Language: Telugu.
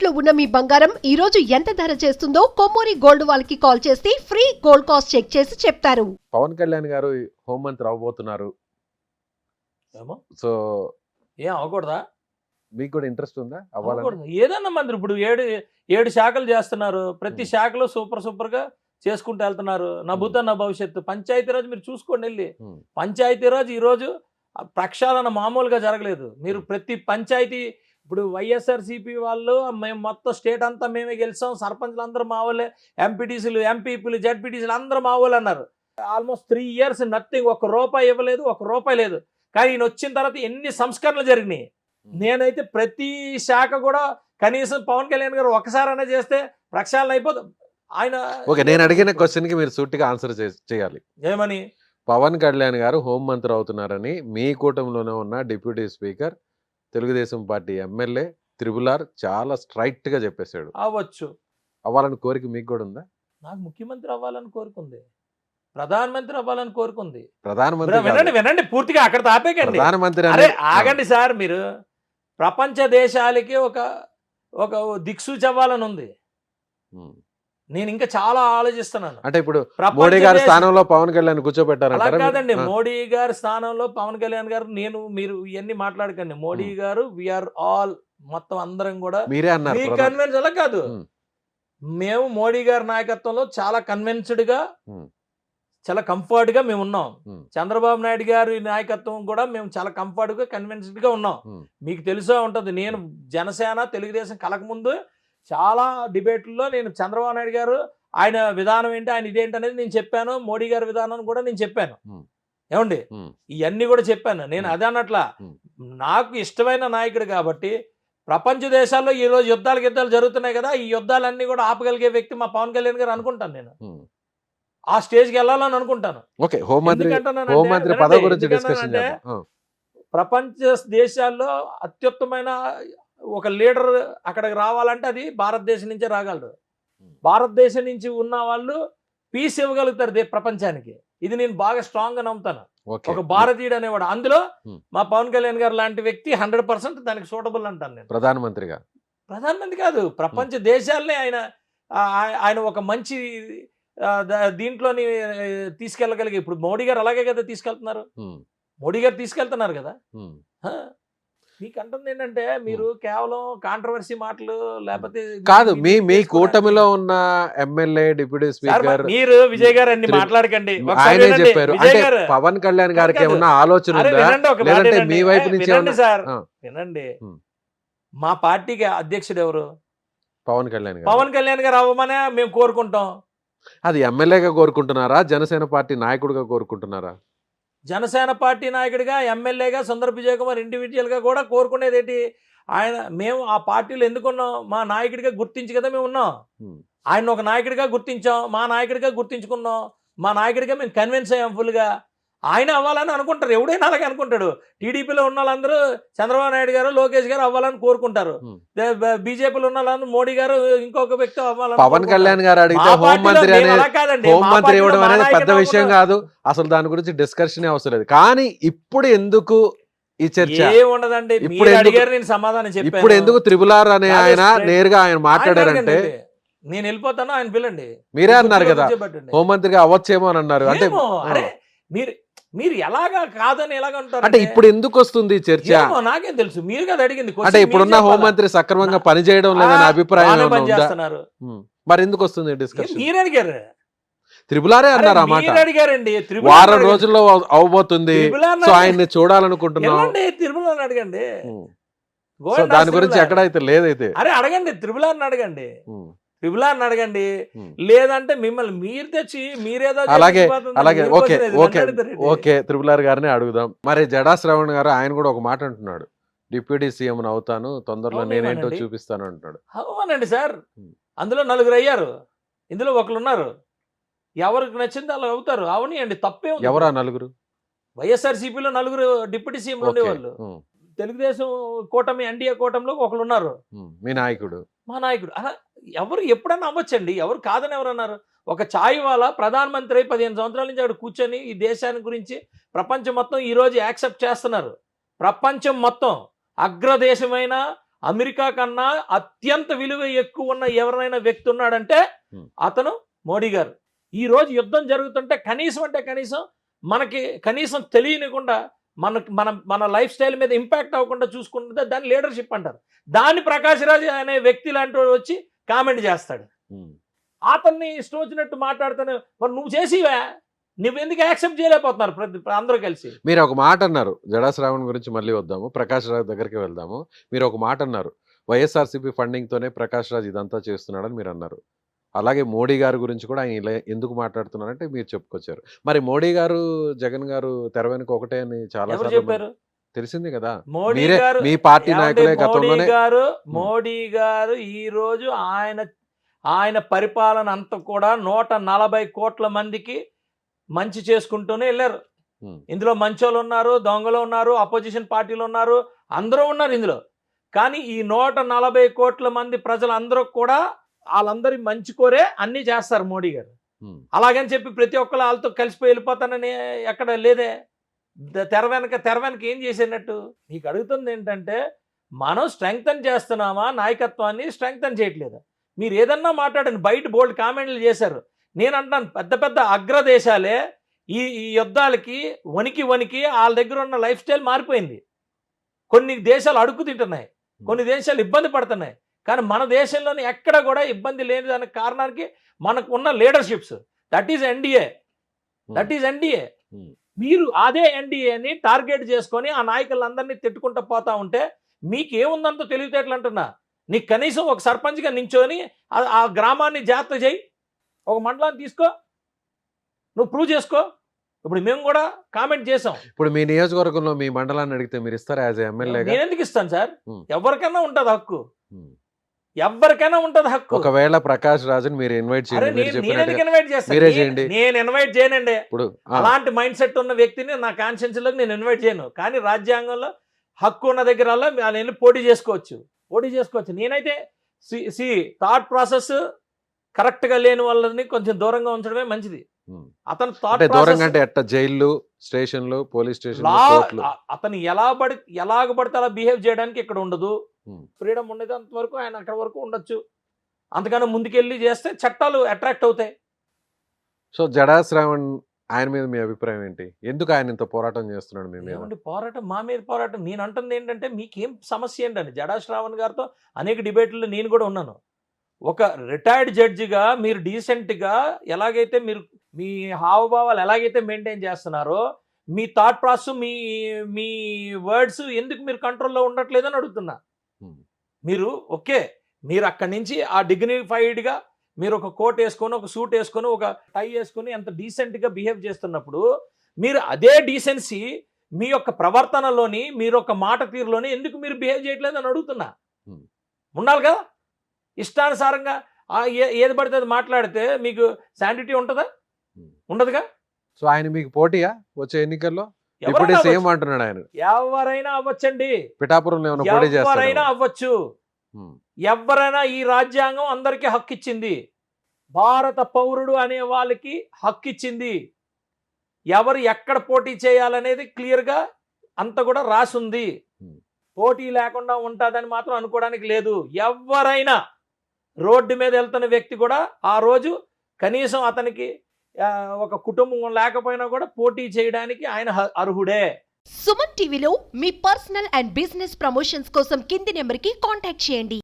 తాకట్టులో ఉన్న మీ బంగారం ఈ రోజు ఎంత ధర చేస్తుందో కొమ్మూరి గోల్డ్ వాళ్ళకి కాల్ చేస్తే ఫ్రీ గోల్డ్ కాస్ట్ చెక్ చేసి చెప్తారు. పవన్ కళ్యాణ్ గారు హోంమంత్రి అవబోతున్నారు. ఏమో సో ఏం అవ్వకూడదా? మీకు కూడా ఇంట్రెస్ట్ ఉందా అవ్వాలని? అవ్వకూడదు. ఏదన్నా మంత్రి ఇప్పుడు ఏడు శాఖలు చేస్తున్నారు. ప్రతి శాఖలో సూపర్ గా చేసుకుంటూ వెళ్తున్నారు. నా భూత నా భవిష్యత్తు. పంచాయతీరాజ్ మీరు చూసుకోండి వెళ్ళి. పంచాయతీరాజ్ ఈరోజు ప్రక్షాళన మామూలుగా జరగలేదు. మీరు ప్రతి పంచాయతీ ఇప్పుడు వైఎస్ఆర్సీపీ వాళ్ళు మేము మొత్తం స్టేట్ అంతా మేమే గెలిచాం, సర్పంచ్లు అందరూ మా వాళ్ళే, ఎంపీటీసీలు ఎంపీపీలు జడ్పీటీసీలు అందరూ మా వాళ్ళు అన్నారు. ఆల్మోస్ట్ 3 years నథింగ్, ₹1 ఇవ్వలేదు, ₹1 లేదు. కానీ ఈయన వచ్చిన తర్వాత ఎన్ని సంస్కరణలు జరిగినాయి. నేనైతే ప్రతి శాఖ కూడా కనీసం పవన్ కళ్యాణ్ గారు ఒకసారైనా చేస్తే ప్రక్షాళన అయిపోతుంది. ఆయన ఓకే, నేను అడిగిన క్వశ్చన్ కి మీరు సూటిగా ఆన్సర్ చేయాలి. ఏమని? పవన్ కళ్యాణ్ గారు హోంమంత్రి అవుతున్నారని మీ కూటమిలోనే ఉన్న deputy speaker, Telugu Desam party MLA triple R చాలా స్ట్రైట్ గా చెప్పేశాడు. అవ్వచ్చు. అవ్వాలని కోరిక మీకు కూడా ఉందా? నాకు ముఖ్యమంత్రి అవ్వాలని కోరుకుంది, ప్రధానమంత్రి అవ్వాలని కోరుకుంది. ప్రధానమంత్రి వినండి పూర్తిగా అక్కడ ఆపేకండి. ప్రధానమంత్రి అరే ఆగండి సార్, మీరు ప్రపంచ దేశాలకి ఒక దిక్సూచి అవ్వాలని ఉంది. నేను ఇంకా చాలా ఆలోచిస్తున్నాను. అంటే ఇప్పుడు మోడీ గారి స్థానంలో పవన్ కళ్యాణ్ కూర్చోబెట్టారు. అలా కాదండి, మోడీ గారి స్థానంలో పవన్ కళ్యాణ్ గారు, మీరు ఇవన్నీ మాట్లాడకండి. మోడీ గారు వీఆర్ ఆల్, మొత్తం అందరం కూడా మీరే అన్నారు. మీ కన్విన్స్ అలా కాదు, మేము మోడీ గారి నాయకత్వంలో చాలా కన్విన్స్డ్ గా, చాలా కంఫర్ట్ గా మేము ఉన్నాం. చంద్రబాబు నాయుడు గారి నాయకత్వం కూడా మేము చాలా కంఫర్ట్ గా కన్విన్స్డ్ గా ఉన్నాం. మీకు తెలుసా ఉంటది, నేను జనసేన తెలుగుదేశం కలకముందు చాలా డిబేట్లలో నేను చంద్రబాబు నాయుడు గారు ఆయన విధానం ఏంటి, ఆయన ఇదేంటి అనేది నేను చెప్పాను. మోడీ గారి విధానం కూడా నేను చెప్పాను. ఏమండి, ఇవన్నీ కూడా చెప్పాను. నేను అదే అన్నట్లా, నాకు ఇష్టమైన నాయకుడు కాబట్టి ప్రపంచ దేశాల్లో ఈ రోజు యుద్ధాలు జరుగుతున్నాయి కదా, ఈ యుద్ధాలన్నీ కూడా ఆపగలిగే వ్యక్తి మా పవన్ కళ్యాణ్ గారు అనుకుంటాను. నేను ఆ స్టేజ్కి వెళ్ళాలని అనుకుంటాను. ఓకే, హోంమంత్రి పదవి గురించి డిస్కషన్ చేద్దాం. ప్రపంచ దేశాల్లో అత్యుత్తమైన ఒక లీడర్ అక్కడికి రావాలంటే అది భారతదేశం నుంచే రాగలరు. భారతదేశం నుంచి ఉన్న వాళ్ళు పీస్ ఇవ్వగలుగుతారు ప్రపంచానికి. ఇది నేను బాగా స్ట్రాంగ్ గా నమ్ముతాను. ఒక భారతీయుడు అనేవాడు, అందులో మా పవన్ కళ్యాణ్ గారు లాంటి వ్యక్తి 100% దానికి సూటబుల్ అంటాను నేను. ప్రధానమంత్రి కాదు, ప్రపంచ దేశాలనే ఆయన ఒక మంచి దీంట్లోని తీసుకెళ్ళగలిగే. ఇప్పుడు మోడీ గారు అలాగే కదా తీసుకెళ్తున్నారు. మోడీ గారు తీసుకెళ్తున్నారు కదా. మీకు అంటుంది ఏంటంటే మీరు కేవలం కాంట్రవర్సీ మాటలు లేకపోతే కాదు, మీ కూటమిలో ఉన్న ఎమ్మెల్యే డిప్యూటీ స్పీకర్ మీరు విజయ్ గారు అన్ని మాట్లాడకండి. ఆయనే చెప్పారు. అంటే పవన్ కళ్యాణ్ గారికి ఏమన్నా ఆలోచన ఉందా? మీ వైపు నుంచి సార్ వినండి, మా పార్టీకి అధ్యక్షుడు ఎవరు? పవన్ కళ్యాణ్. పవన్ కళ్యాణ్ గారు అవ్వమనే మేము కోరుకుంటాం. అది ఎమ్మెల్యేగా కోరుకుంటున్నారా, జనసేన పార్టీ నాయకుడిగా కోరుకుంటున్నారా? జనసేన పార్టీ నాయకుడిగా, ఎమ్మెల్యేగా, సుందర విజయ్ కుమార్ ఇండివిజువల్గా కూడా కోరుకునేది ఏంటి? మేము ఆ పార్టీలో ఎందుకున్నాం? మా నాయకుడిగా గుర్తించి కదా మేము ఉన్నాం. ఆయన ఒక నాయకుడిగా గుర్తించాం, మా నాయకుడిగా గుర్తించుకున్నాం, మా నాయకుడిగా మేము కన్విన్స్ అయ్యాం ఫుల్గా. ఆయన అవ్వాలని అనుకుంటారు, ఎవడైనా అలాగే అనుకుంటాడు. టీడీపీలో ఉన్న వాళ్ళందరూ చంద్రబాబు నాయుడు గారు, లోకేష్ గారు అవ్వాలని కోరుకుంటారు. బీజేపీలో ఉన్న వాళ్ళందరూ మోడీ గారు, ఇంకొక వ్యక్తి అవ్వాలని. పవన్ కళ్యాణ్ గారు అడిగితే హోంమంత్రి ఇవ్వడం అనేది పెద్ద విషయం కాదు, అసలు దాని గురించి డిస్కషన్ అవసరం లేదు. కానీ ఇప్పుడు ఎందుకు ఈ చర్చ? ఏముండదండి, అడిగారు నేను సమాధానం చెప్పాను. ఇప్పుడు ఎందుకు త్రిపులార్ అనే ఆయన నేరుగా ఆయన మాట్లాడారంటే నేను వెళ్ళిపోతాను, ఆయన పిల్లండి. మీరే అన్నారు కదా హోంమంత్రిగా అవ్వచ్చేమో అని అన్నారు. అంటే మీరు ఎలాగా కాదని ఎలాగంటారు? అంటే ఇప్పుడు ఎందుకు వస్తుంది చర్చ? నాకేం తెలుసు, మీరు కదా అడిగింది. అంటే ఇప్పుడున్న హోంమంత్రి సక్రమంగా పనిచేయడం లేదనే అభిప్రాయం చేస్తున్నారు. మరి ఎందుకు వస్తుంది డిస్కషన్? మీరు అడిగారు, త్రిపులారే అన్నారు ఆ మాట. అడిగారండి, వారం రోజుల్లో అవబోతుంది, సో ఆయన్ని చూడాలనుకుంటున్నాం. త్రిపులాని అడగండి, దాని గురించి ఎక్కడైతే లేదైతే. అరే అడగండి, త్రిపులాని అడగండి, త్రిపులాని అడగండి. లేదంటే మిమ్మల్ని మీరు తెచ్చి మీరేదో అలాగే ఓకే త్రిపులార్ గారిని అడుగుదాం. మరి జడా శ్రవణ్ గారు ఆయన కూడా ఒక మాట అంటున్నాడు, డిప్యూటీ సీఎం అవుతాను, తొందరలో నేనేంటో చూపిస్తాను అంటున్నాడు. అవునండి సార్, అందులో 4 అయ్యారు, ఇందులో ఒకరు ఉన్నారు. ఎవరికి నచ్చింది అలా అవుతారు. అవనియండి, తప్పే. ఎవరా 4? వైఎస్ఆర్సీపీలో 4 డిప్యూటీ సీఎంలు ఉండేవాళ్ళు. తెలుగుదేశం కూటమి, ఎన్డీఏ కూటమిలో ఒకరు ఉన్నారు. మీ నాయకుడు, మా నాయకుడు. అలా ఎవరు ఎప్పుడన్నా అవ్వచ్చండి, ఎవరు కాదని ఎవరన్నారు? ఒక ఛాయ్ వాళ్ళ ప్రధానమంత్రి 15 సంవత్సరాల నుంచి అక్కడ కూర్చొని ఈ దేశాన్ని గురించి ప్రపంచం మొత్తం ఈరోజు యాక్సెప్ట్ చేస్తున్నారు. ప్రపంచం మొత్తం అగ్రదేశమైన అమెరికా కన్నా అత్యంత విలువ ఎక్కువ ఉన్న ఎవరైనా వ్యక్తి ఉన్నాడంటే అతను మోడీ గారు. ఈ రోజు యుద్ధం జరుగుతుంటే కనీసం మనకి కనీసం తెలియనికుండా మన లైఫ్ స్టైల్ మీద ఇంపాక్ట్ అవ్వకుండా చూసుకుంటుంటే దాన్ని లీడర్షిప్ అంటారు. దాన్ని ప్రకాష్ రాజ్ అనే వ్యక్తి లాంటి వాడు వచ్చి కామెంట్ చేస్తాడు. అతన్ని ఇష్టం వచ్చినట్టు మాట్లాడుతాను. మరి నువ్వు చేసివా, నువ్వెందుకు యాక్సెప్ట్ చేయలేకపోతున్నారు అందరూ కలిసి? మీరు ఒక మాట అన్నారు, జడా శ్రావణ్ గురించి మళ్ళీ వద్దాము, ప్రకాష్ రాజ్ దగ్గరికి వెళ్దాము. మీరు ఒక మాట అన్నారు, వైఎస్ఆర్సీపీ ఫండింగ్తోనే ప్రకాష్ రాజ్ ఇదంతా చేస్తున్నాడని మీరు అన్నారు. అలాగే మోడీ గారి గురించి కూడా ఆయన ఇలా ఎందుకు మాట్లాడుతున్నారంటే మీరు చెప్పుకొచ్చారు. మరి మోడీ గారు జగన్ గారు తెర వెనుక ఒకటే అని చాలా చెప్పారు, తెలిసింది కదా. మోడీ మీరే గారు మీ పార్టీ నాయకులే గతంలోనే. మోడీ గారు ఈ రోజు ఆయన పరిపాలన అంతా కూడా 140 కోట్ల మందికి మంచి చేసుకుంటూనే వెళ్ళారు. ఇందులో మంచోళ్ళు ఉన్నారు, దొంగలు ఉన్నారు, అపోజిషన్ పార్టీలు ఉన్నారు, అందరూ ఉన్నారు ఇందులో. కానీ ఈ 140 కోట్ల మంది ప్రజలందరూ కూడా వాళ్ళందరి మంచి కోరే అన్ని చేస్తారు మోడీ గారు. అలాగని చెప్పి ప్రతి ఒక్కరు వాళ్ళతో కలిసిపోయి వెళ్ళిపోతానని ఎక్కడ లేదే. తెర వెనక ఏం చేసేనట్టు? నీకు అడుగుతుంది ఏంటంటే, మనం స్ట్రెంగ్తన్ చేస్తున్నామా నాయకత్వాన్ని, స్ట్రెంగ్తన్ చేయట్లేదా? మీరు ఏదన్నా మాట్లాడండి, బయట బోల్డ్ కామెంట్లు చేశారు. నేను అంటాను, పెద్ద అగ్రదేశాలే ఈ యుద్ధాలకి వణికి వాళ్ళ దగ్గర ఉన్న లైఫ్ స్టైల్ మారిపోయింది. కొన్ని దేశాలు అడుగు తింటున్నాయి, కొన్ని దేశాలు ఇబ్బంది పడుతున్నాయి. కానీ మన దేశంలోనే ఎక్కడ కూడా ఇబ్బంది లేని దానికి కారణానికి మనకు ఉన్న లీడర్షిప్స్. That is NDA. మీరు అదే ఎన్డీఏని టార్గెట్ చేసుకొని ఆ నాయకులందరినీ తిట్టుకుంటూ పోతా ఉంటే మీకు ఏముందంతో తెలివితేటలు అంటున్నా. నీకు కనీసం ఒక సర్పంచ్గా నించొని ఆ గ్రామాన్ని జాగ్రత్త చేయి, ఒక మండలాన్ని తీసుకో, నువ్వు ప్రూవ్ చేసుకో. ఇప్పుడు మేము కూడా కామెంట్ చేసాం. ఇప్పుడు మీ నియోజకవర్గంలో మీ మండలాన్ని అడిగితే మీరు ఇస్తారా యాజ్ ఎమ్మెల్యే? నేను ఎందుకు ఇస్తాను సార్? ఎవరికైనా ఉంటుంది హక్కు, ఎవరికైనా ఉంటది హక్కు. ఒకవేళ ప్రకాష్ రాజుని మీరు ఇన్వైట్ చేయండి, నేను ఇన్వైట్ చేయనండి. ఇప్పుడు అలాంటి మైండ్ సెట్ ఉన్న వ్యక్తిని నా కాన్షియన్స్ లోకి నేను ఇన్వైట్ చేయను. కానీ రాజ్యాంగంలో హక్కు ఉన్న దగ్గర వెళ్ళి పోటీ చేసుకోవచ్చు. నేనైతే థాట్ ప్రాసెస్ కరెక్ట్ గా లేని వాళ్ళని కొంచెం దూరంగా ఉంచడమే మంచిది. అతను దూరంగా అంటే ఎట్ట జైళ్ళు, స్టేషన్లు, పోలీస్ స్టేషన్, అతను ఎలాగ పడితే అలా బిహేవ్ చేయడానికి ఇక్కడ ఉండదు. ఫ్రీడమ్ ఉండేంత వరకు ఆయన అక్కడ వరకు ఉండొచ్చు. అంతకన్నా ముందుకెళ్ళి చేస్తే చట్టాలు అట్రాక్ట్ అవుతాయి. సో జడా శ్రావణ్ ఆయన మీద మీ అభిప్రాయం ఏంటి? ఎందుకు ఆయన ఇంత పోరాటం చేస్తున్నాడు? పోరాటం మా మీద పోరాటం. నేను అంటుంది ఏంటంటే, మీకేం సమస్య ఏంటండి? జడా శ్రావణ్ గారితో అనేక డిబేట్లు నేను కూడా ఉన్నాను. ఒక రిటైర్డ్ జడ్జిగా మీరు డీసెంట్గా ఎలాగైతే మీరు మీ హావభావాలు ఎలాగైతే మెయింటైన్ చేస్తున్నారో, మీ థాట్ ప్రాసెస్, మీ వర్డ్స్ ఎందుకు మీరు కంట్రోల్లో ఉండట్లేదని అడుగుతున్నా. మీరు మీరు అక్కడి నుంచి ఆ డిగ్నిఫైడ్గా మీరు ఒక కోట్ వేసుకొని, ఒక సూట్ వేసుకొని, ఒక టై వేసుకొని ఎంత డీసెంట్గా బిహేవ్ చేస్తున్నప్పుడు, మీరు అదే డీసెన్సీ మీ యొక్క ప్రవర్తనలోని, మీరు ఒక మాట తీరులోని ఎందుకు మీరు బిహేవ్ చేయట్లేదు అని అడుగుతున్నా. ఉండాలి కదా. ఇష్టానుసారంగా ఏది పడితే అది మాట్లాడితే మీకు శానిటీ ఉంటుందా? ఉండదుగా. సో ఆయన మీకు పోటీయా వచ్చే ఎన్నికల్లో? అంటున్నాడు ఆయన. ఎవరైనా అవ్వచ్చండి, పిఠాపురంలో ఎవరైనా అవ్వచ్చు. ఎవరైనా, ఈ రాజ్యాంగం అందరికీ హక్కు ఇచ్చింది. భారత పౌరుడు అనే వాళ్ళకి హక్కు ఇచ్చింది. ఎవరు ఎక్కడ పోటీ చేయాలనేది క్లియర్గా అంత కూడా రాసుంది. పోటీ లేకుండా ఉంటుందని మాత్రం అనుకోవడానికి లేదు. ఎవరైనా రోడ్డు మీద వెళ్తున్న వ్యక్తి కూడా ఆ రోజు కనీసం అతనికి ఒక కుటుంబం లేకపోయినా కూడా పోటీ చేయడానికి ఆయన అర్హుడే. సుమన్ టీవీలో మీ పర్సనల్ అండ్ బిజినెస్ ప్రమోషన్స్ కోసం కింది నెంబర్కి కాంటాక్ట్ చేయండి.